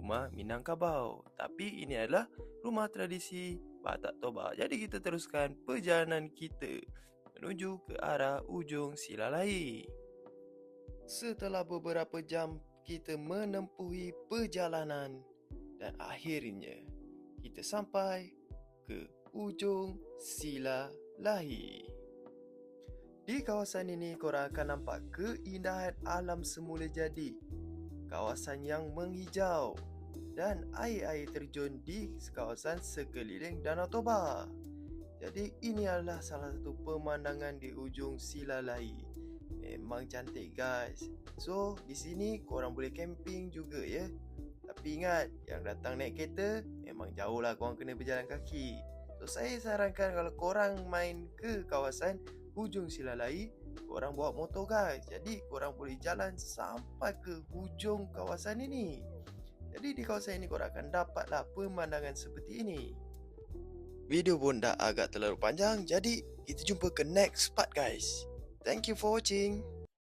rumah Minangkabau. Tapi ini adalah rumah tradisi Batak Toba. Jadi kita teruskan perjalanan kita menuju ke arah ujung Silalai. Setelah beberapa jam kita menempuhi perjalanan dan akhirnya kita sampai ke ujung Silalai. Di kawasan ini korang akan nampak keindahan alam semula jadi. Kawasan yang menghijau dan air-air terjun di kawasan sekeliling Danau Toba. Jadi ini adalah salah satu pemandangan di ujung Silalai. Memang cantik guys. So di sini korang boleh camping juga ya. Tapi ingat, yang datang naik kereta memang jauh lah, korang kena berjalan kaki. So saya sarankan kalau korang main ke kawasan hujung Silalai, korang bawa motor guys. Jadi korang boleh jalan sampai ke hujung kawasan ini. Jadi di kawasan ini korang akan dapatlah pemandangan seperti ini. Video pun dah agak terlalu panjang, jadi kita jumpa ke next part guys. Thank you for watching.